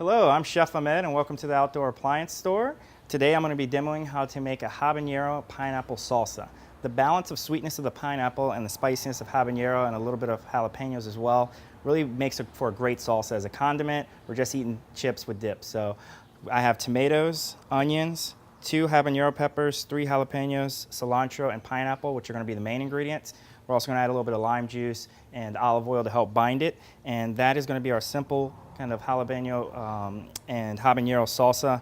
Hello, I'm Chef Ahmed and welcome to the Outdoor Appliance Store. Today I'm going to be demoing how to make a habanero pineapple salsa. The balance of sweetness of the pineapple and the spiciness of habanero and a little bit of jalapenos as well really makes it for a great salsa as a condiment or just eating chips with dip. So I have tomatoes, onions, 2 habanero peppers, 3 jalapenos, cilantro, and pineapple, which are going to be the main ingredients. We're also going to add a little bit of lime juice and olive oil to help bind it. And that is going to be our simple kind of jalapeno and habanero salsa.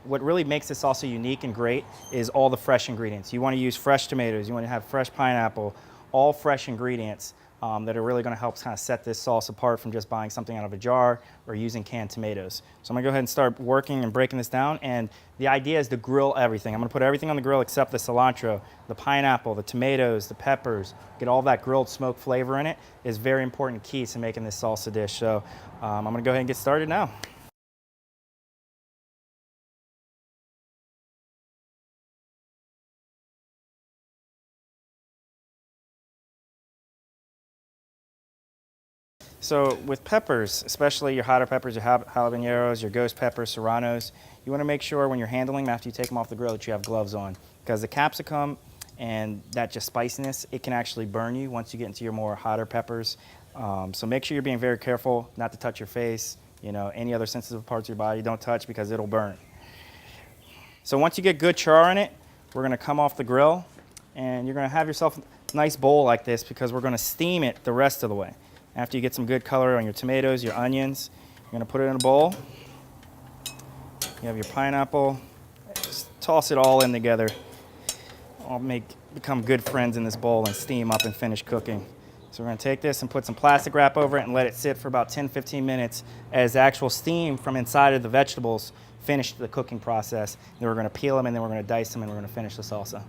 What really makes this salsa unique and great is all the fresh ingredients. You want to use fresh tomatoes, you want to have fresh pineapple, all fresh ingredients that are really going to help kind of set this sauce apart from just buying something out of a jar or using canned tomatoes. So I'm going to go ahead and start working and breaking this down. And the idea is to grill everything. I'm going to put everything on the grill except the cilantro, the pineapple, the tomatoes, the peppers, get all that grilled smoke flavor in it is very important key to making this salsa dish. So I'm going to go ahead and get started now. So with peppers, especially your hotter peppers, your jalapenos, your ghost peppers, serranos, you want to make sure when you're handling them after you take them off the grill that you have gloves on, because the capsicum and that just spiciness, it can actually burn you once you get into your more hotter peppers. So make sure you're being very careful not to touch your face, any other sensitive parts of your body, don't touch because it'll burn. So once you get good char in it, we're going to come off the grill and you're going to have yourself a nice bowl like this because we're going to steam it the rest of the way. After you get some good color on your tomatoes, your onions, you're going to put it in a bowl. You have your pineapple. Just toss it all in together. I'll become good friends in this bowl and steam up and finish cooking. So we're going to take this and put some plastic wrap over it and let it sit for about 10-15 minutes as the actual steam from inside of the vegetables finish the cooking process. Then we're going to peel them and then we're going to dice them and we're going to finish the salsa.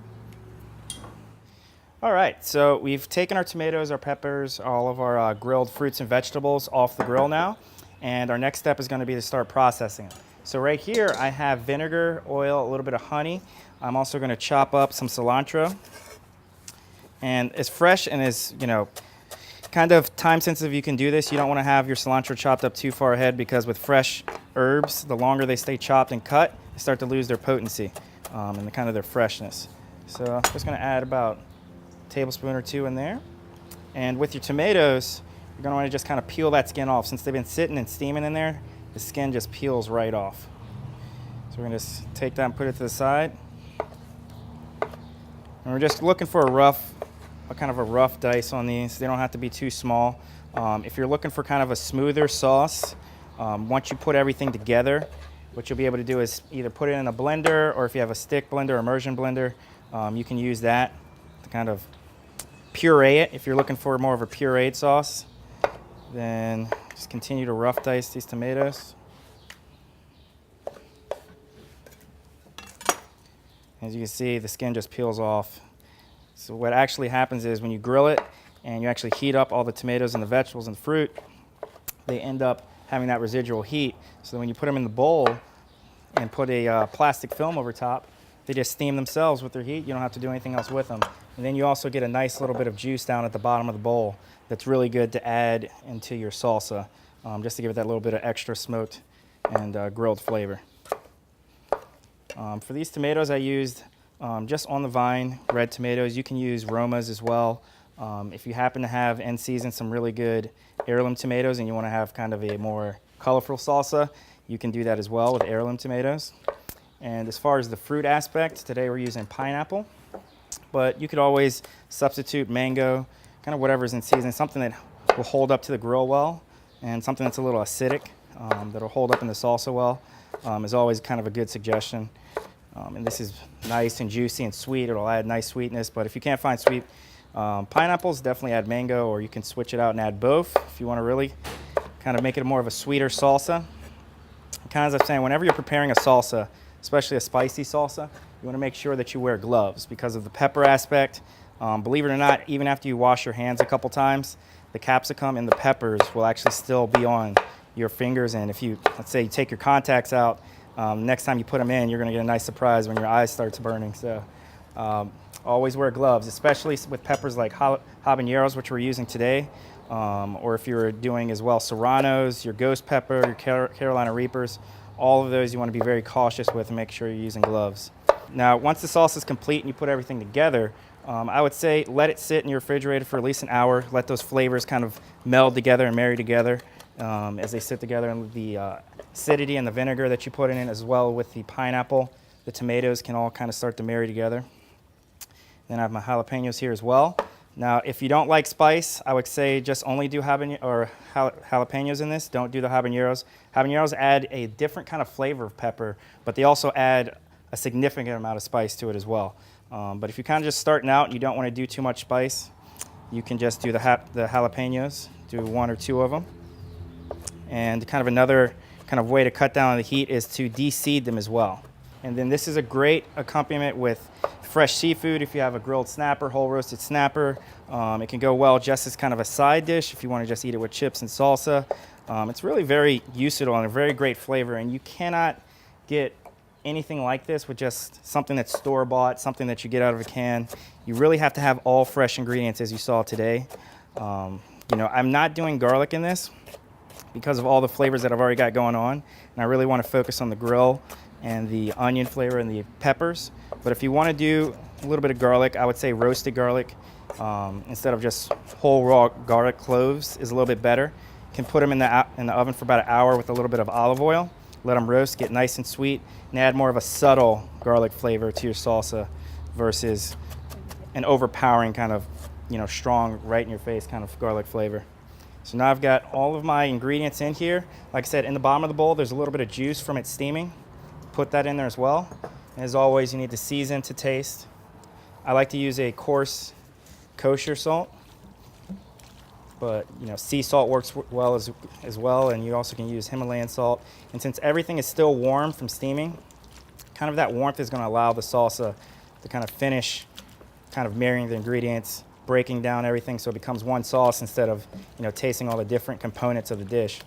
All right, so we've taken our tomatoes, our peppers, all of our grilled fruits and vegetables off the grill now. And our next step is going to be to start processing it. So right here, I have vinegar, oil, a little bit of honey. I'm also going to chop up some cilantro. And as fresh and as, kind of time sensitive you can do this. You don't want to have your cilantro chopped up too far ahead because with fresh herbs, the longer they stay chopped and cut, they start to lose their potency and kind of their freshness. So I'm just going to add about tablespoon or 2 in there. And with your tomatoes, you're going to want to just kind of peel that skin off. Since they've been sitting and steaming in there, the skin just peels right off. So we're going to just take that and put it to the side. And we're just looking for a kind of a rough dice on these. They don't have to be too small. If you're looking for kind of a smoother sauce, once you put everything together, what you'll be able to do is either put it in a blender, or if you have a stick blender or immersion blender, you can use that to kind of puree it. If you're looking for more of a pureed sauce, then just continue to rough dice these tomatoes. As you can see, the skin just peels off. So what actually happens is when you grill it and you actually heat up all the tomatoes and the vegetables and the fruit, they end up having that residual heat. So when you put them in the bowl and put a plastic film over top, they just steam themselves with their heat. You don't have to do anything else with them. And then you also get a nice little bit of juice down at the bottom of the bowl that's really good to add into your salsa, just to give it that little bit of extra smoked and grilled flavor. For these tomatoes, I used just on the vine red tomatoes. You can use Romas as well. If you happen to have in season some really good heirloom tomatoes and you want to have kind of a more colorful salsa, you can do that as well with heirloom tomatoes. And as far as the fruit aspect, today we're using pineapple, but you could always substitute mango, kind of whatever's in season, something that will hold up to the grill well, and something that's a little acidic that'll hold up in the salsa well is always kind of a good suggestion. And this is nice and juicy and sweet. It'll add nice sweetness, but if you can't find sweet pineapples, definitely add mango, or you can switch it out and add both if you want to really kind of make it more of a sweeter salsa. Kind of as I'm saying, whenever you're preparing a salsa, especially a spicy salsa, you want to make sure that you wear gloves because of the pepper aspect. Believe it or not, even after you wash your hands a couple times, the capsicum and the peppers will actually still be on your fingers. And if you, let's say you take your contacts out, next time you put them in, you're going to get a nice surprise when your eyes starts burning. So Always wear gloves, especially with peppers like habaneros, which we're using today, or if you're doing as well serranos, your ghost pepper, your Carolina Reapers. All of those you want to be very cautious with and make sure you're using gloves. Now, once the sauce is complete and you put everything together, I would say let it sit in your refrigerator for at least an hour. Let those flavors kind of meld together and marry together as they sit together. And the acidity and the vinegar that you put in it, as well with the pineapple, the tomatoes can all kind of start to marry together. Then I have my jalapenos here as well. Now, if you don't like spice, I would say just only do jalapenos in this. Don't do the habaneros. Habaneros add a different kind of flavor of pepper, but they also add a significant amount of spice to it as well. But if you're kind of just starting out and you don't want to do too much spice, you can just do the jalapenos, do 1 or 2 of them. And kind of another kind of way to cut down on the heat is to de-seed them as well. And then this is a great accompaniment with fresh seafood. If you have a grilled snapper, whole roasted snapper, it can go well just as kind of a side dish if you want to just eat it with chips and salsa. It's really very useful and a very great flavor, and you cannot get anything like this with just something that's store-bought, something that you get out of a can. You really have to have all fresh ingredients, as you saw today. You know, I'm not doing garlic in this because of all the flavors that I've already got going on, and I really want to focus on the grill and the onion flavor and the peppers. But if you want to do a little bit of garlic, I would say roasted garlic instead of just whole raw garlic cloves is a little bit better. You can put them in the oven for about an hour with a little bit of olive oil. Let them roast, get nice and sweet, and add more of a subtle garlic flavor to your salsa versus an overpowering kind of, you know, strong, right in your face kind of garlic flavor. So now I've got all of my ingredients in here. Like I said, in the bottom of the bowl, there's a little bit of juice from it steaming. Put that in there as well. And as always, you need to season to taste. I like to use a coarse kosher salt, but you know, sea salt works well as well, and you also can use Himalayan salt. And since everything is still warm from steaming, kind of that warmth is going to allow the salsa to kind of finish kind of marrying the ingredients, breaking down everything so it becomes one sauce instead of, you know, tasting all the different components of the dish.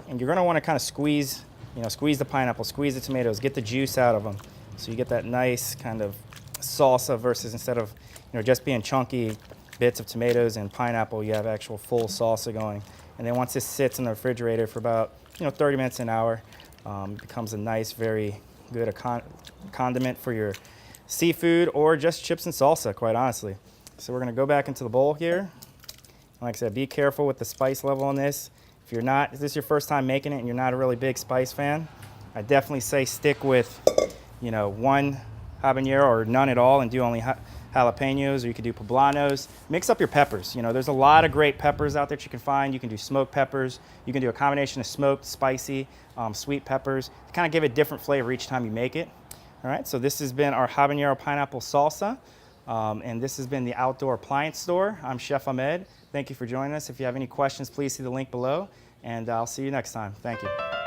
And you're going to want to kind of squeeze the pineapple, squeeze the tomatoes, get the juice out of them, so you get that nice kind of salsa versus instead of, you know, just being chunky bits of tomatoes and pineapple, you have actual full salsa going. And then once this sits in the refrigerator for about, you know, 30 minutes, an hour, it becomes a nice, very good condiment for your seafood or just chips and salsa, quite honestly. So we're going to go back into the bowl here. Like I said, be careful with the spice level on this. If this is your first time making it and you're not a really big spice fan, I definitely say stick with, you know, 1 habanero or none at all and do only jalapenos, or you could do poblanos. Mix up your peppers. You know, there's a lot of great peppers out there that you can find. You can do smoked peppers. You can do a combination of smoked, spicy, sweet peppers to kind of give it different flavor each time you make it. All right, so this has been our habanero pineapple salsa, and this has been the Outdoor Appliance Store. I'm Chef Ahmed. Thank you for joining us. If you have any questions, please see the link below, and I'll see you next time. Thank you.